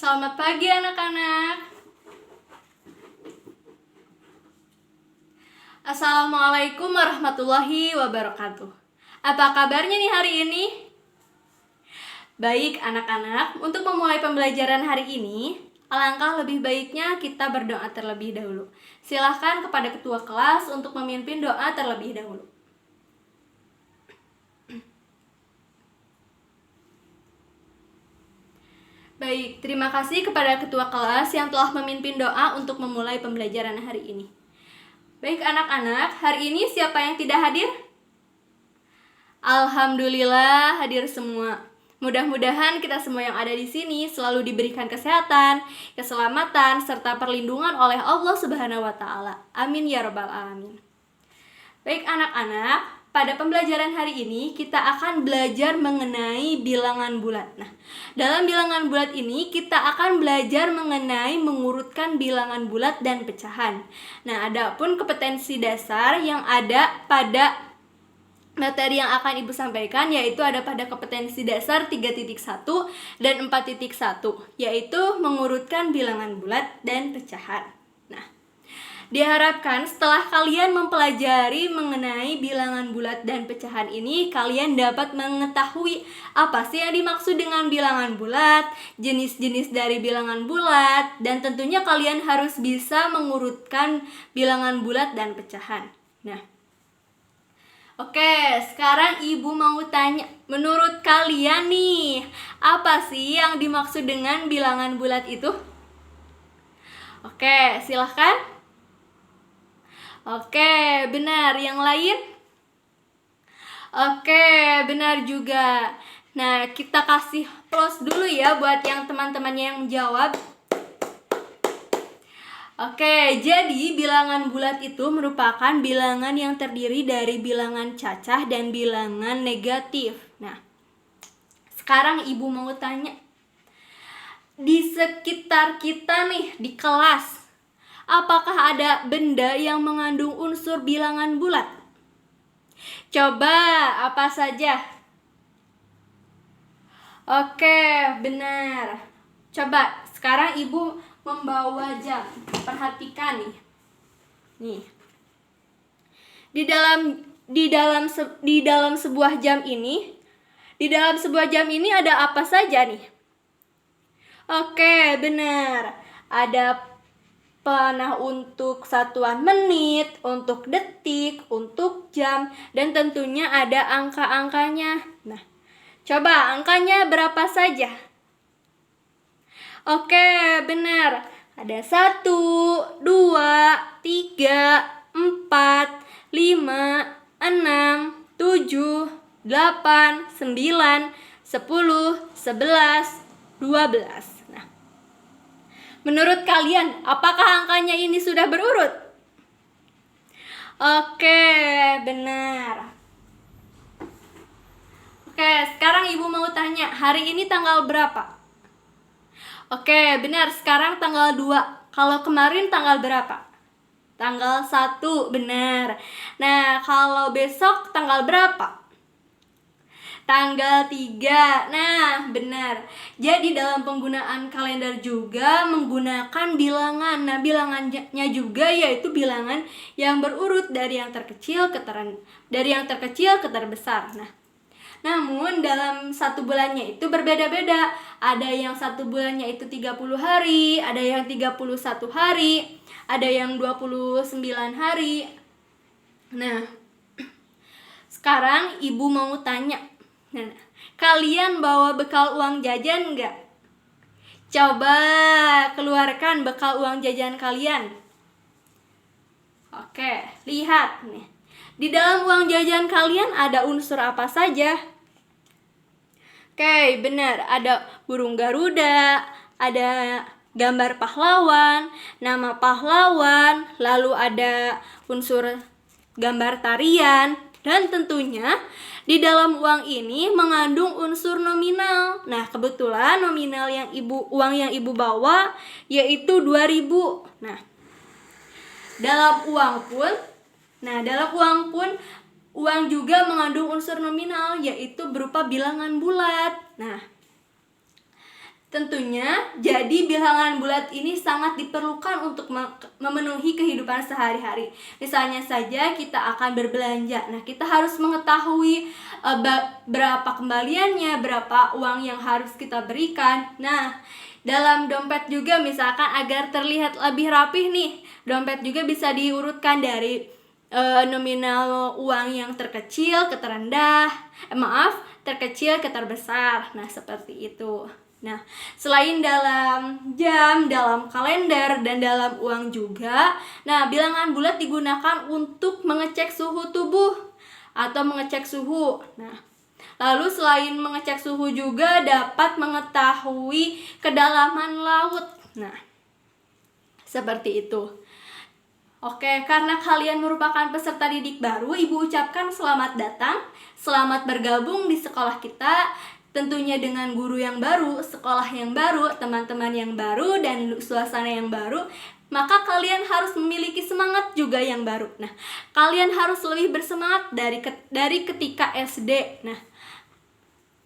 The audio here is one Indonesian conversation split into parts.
Selamat pagi anak-anak. Assalamualaikum warahmatullahi wabarakatuh. Apa kabarnya nih hari ini? Baik anak-anak, untuk memulai pembelajaran hari ini, alangkah lebih baiknya kita berdoa terlebih dahulu. Silahkan kepada ketua kelas untuk memimpin doa terlebih dahulu. Baik, terima kasih kepada ketua kelas yang telah memimpin doa untuk memulai pembelajaran hari ini. Baik anak-anak, hari ini siapa yang tidak hadir? Alhamdulillah hadir semua. Mudah-mudahan kita semua yang ada di sini selalu diberikan kesehatan, keselamatan, serta perlindungan oleh Allah Subhanahu wa Ta'ala. Amin ya Rabbal 'Alamin. Baik anak-anak, pada pembelajaran hari ini kita akan belajar mengenai bilangan bulat. Nah, dalam bilangan bulat ini kita akan belajar mengenai mengurutkan bilangan bulat dan pecahan. Nah, adapun kompetensi dasar yang ada pada materi yang akan Ibu sampaikan yaitu ada pada kompetensi dasar 3.1 dan 4.1, yaitu mengurutkan bilangan bulat dan pecahan. Nah, diharapkan setelah kalian mempelajari mengenai bilangan bulat dan pecahan ini, kalian dapat mengetahui apa sih yang dimaksud dengan bilangan bulat, jenis-jenis dari bilangan bulat, dan tentunya kalian harus bisa mengurutkan bilangan bulat dan pecahan. Nah, oke, sekarang Ibu mau tanya, menurut kalian nih, apa sih yang dimaksud dengan bilangan bulat itu? Oke, silahkan. Oke, benar. Yang lain? Oke, benar juga. Nah, kita kasih plus dulu ya buat yang teman-temannya yang menjawab. Oke, jadi bilangan bulat itu merupakan bilangan yang terdiri dari bilangan cacah dan bilangan negatif. Nah, sekarang Ibu mau tanya, di sekitar kita nih di kelas, apakah ada benda yang mengandung unsur bilangan bulat? Coba, apa saja? Oke, benar. Coba, sekarang Ibu membawa jam. Perhatikan nih. Nih. Di dalam sebuah jam ini, ada apa saja nih? Oke, benar. Ada panah untuk satuan menit, untuk detik, untuk jam, dan tentunya ada angka-angkanya. Nah, coba angkanya berapa saja? Oke, benar. Ada 1, 2, 3, 4, 5, 6, 7, 8, 9, 10, 11, 12. Menurut kalian, apakah angkanya ini sudah berurut? Oke, benar. Oke, sekarang Ibu mau tanya, hari ini tanggal berapa? Oke, benar, sekarang tanggal 2. Kalau kemarin tanggal berapa? Tanggal 1, benar. Nah, kalau besok tanggal berapa? Tanggal 3. Nah, benar. Jadi dalam penggunaan kalender juga menggunakan bilangan. Nah, bilangannya juga yaitu bilangan yang berurut dari yang terkecil ke terbesar. Nah, namun dalam satu bulannya itu berbeda-beda. Ada yang satu bulannya itu 30 hari, ada yang 31 hari, ada yang 29 hari. Nah, sekarang Ibu mau tanya, nah, kalian bawa bekal uang jajan nggak? Coba keluarkan bekal uang jajan kalian. Oke, lihat nih. Di dalam uang jajan kalian ada unsur apa saja? Oke, benar. Ada burung Garuda, ada gambar pahlawan, nama pahlawan, lalu ada unsur gambar tarian, dan tentunya di dalam uang ini mengandung unsur nominal. Nah, kebetulan nominal uang yang Ibu bawa yaitu 2.000. Nah, dalam uang pun uang juga mengandung unsur nominal yaitu berupa bilangan bulat. Nah, Tentunya, jadi bilangan bulat ini sangat diperlukan untuk memenuhi kehidupan sehari-hari. Misalnya saja kita akan berbelanja. Nah, kita harus mengetahui berapa kembaliannya, berapa uang yang harus kita berikan. Nah, dalam dompet juga misalkan agar terlihat lebih rapih nih, dompet juga bisa diurutkan dari nominal uang yang terkecil ke terendah, terkecil ke terbesar. Nah, seperti itu. Nah, selain dalam jam, dalam kalender, dan dalam uang juga, nah, bilangan bulat digunakan untuk mengecek suhu tubuh atau mengecek suhu. Nah, lalu selain mengecek suhu juga dapat mengetahui kedalaman laut. Nah, seperti itu. Oke, karena kalian merupakan peserta didik baru, Ibu ucapkan selamat datang, selamat bergabung di sekolah kita. Tentunya dengan guru yang baru, sekolah yang baru, teman-teman yang baru, dan suasana yang baru, maka kalian harus memiliki semangat juga yang baru. Nah, kalian harus lebih bersemangat dari ketika SD. Nah,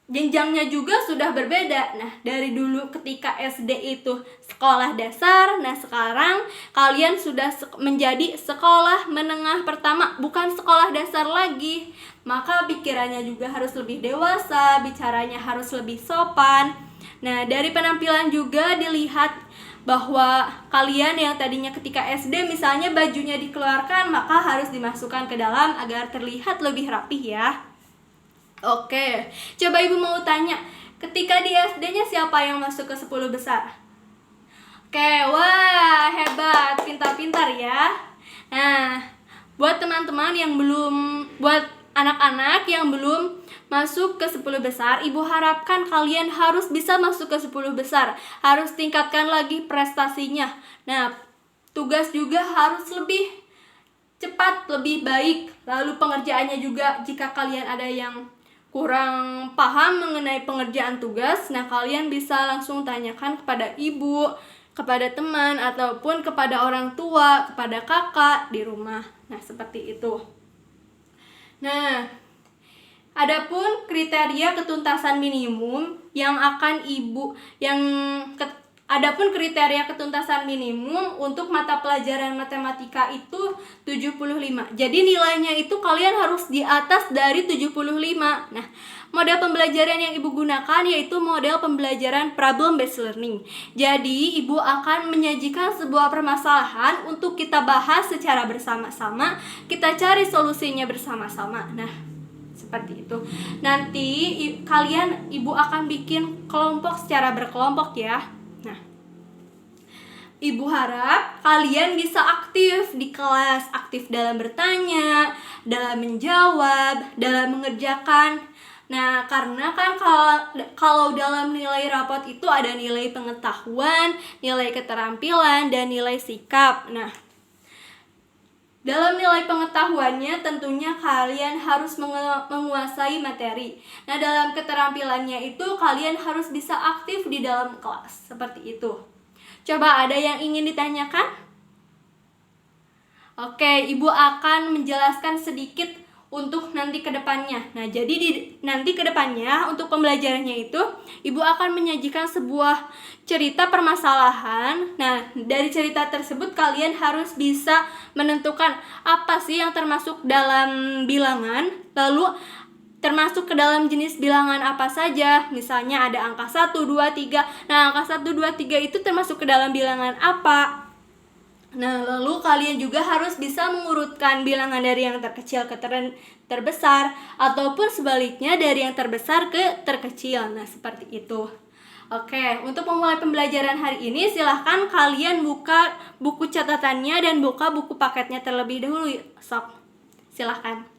jenjangnya juga sudah berbeda. Nah, dari dulu ketika SD itu sekolah dasar, nah sekarang kalian sudah menjadi sekolah menengah pertama, bukan sekolah dasar lagi. Maka pikirannya juga harus lebih dewasa, bicaranya harus lebih sopan. Nah, dari penampilan juga dilihat bahwa kalian yang tadinya ketika SD misalnya bajunya dikeluarkan, maka harus dimasukkan ke dalam agar terlihat lebih rapih ya. Oke, coba Ibu mau tanya, ketika di SD-nya siapa yang masuk ke 10 besar? Oke, wah hebat, pintar-pintar ya. Nah, buat teman-teman yang buat anak-anak yang belum masuk ke 10 besar, Ibu harapkan kalian harus bisa masuk ke 10 besar. Harus tingkatkan lagi prestasinya. Nah, tugas juga harus lebih cepat, lebih baik. Lalu pengerjaannya juga, jika kalian ada yang kurang paham mengenai pengerjaan tugas, nah kalian bisa langsung tanyakan kepada ibu, kepada teman, ataupun kepada orang tua, kepada kakak di rumah. Nah, seperti itu. Nah, adapun kriteria ketuntasan minimum Adapun kriteria ketuntasan minimum untuk mata pelajaran matematika itu 75. Jadi nilainya itu kalian harus di atas dari 75. Nah, model pembelajaran yang Ibu gunakan yaitu model pembelajaran problem based learning. Jadi, Ibu akan menyajikan sebuah permasalahan untuk kita bahas secara bersama-sama, kita cari solusinya bersama-sama. Nah, seperti itu. Nanti Ibu akan bikin kelompok secara berkelompok ya. Nah, Ibu harap kalian bisa aktif di kelas, aktif dalam bertanya, dalam menjawab, dalam mengerjakan. Nah, karena kan kalau dalam nilai rapot itu ada nilai pengetahuan, nilai keterampilan, dan nilai sikap. Nah, dalam nilai pengetahuannya tentunya kalian harus menguasai materi. Nah, dalam keterampilannya itu kalian harus bisa aktif di dalam kelas. Seperti itu. Coba ada yang ingin ditanyakan? Oke, Ibu akan menjelaskan sedikit untuk nanti ke depannya. Nah, jadi nanti ke depannya untuk pembelajarannya itu Ibu akan menyajikan sebuah cerita permasalahan. Nah, dari cerita tersebut kalian harus bisa menentukan apa sih yang termasuk dalam bilangan, lalu termasuk ke dalam jenis bilangan apa saja. Misalnya ada angka 1, 2, 3. Nah, angka 1, 2, 3 itu termasuk ke dalam bilangan apa? Nah, lalu kalian juga harus bisa mengurutkan bilangan dari yang terkecil ke terbesar, ataupun sebaliknya dari yang terbesar ke terkecil. Nah, seperti itu. Oke, untuk memulai pembelajaran hari ini silahkan kalian buka buku catatannya dan buka buku paketnya terlebih dahulu. Sok, silahkan.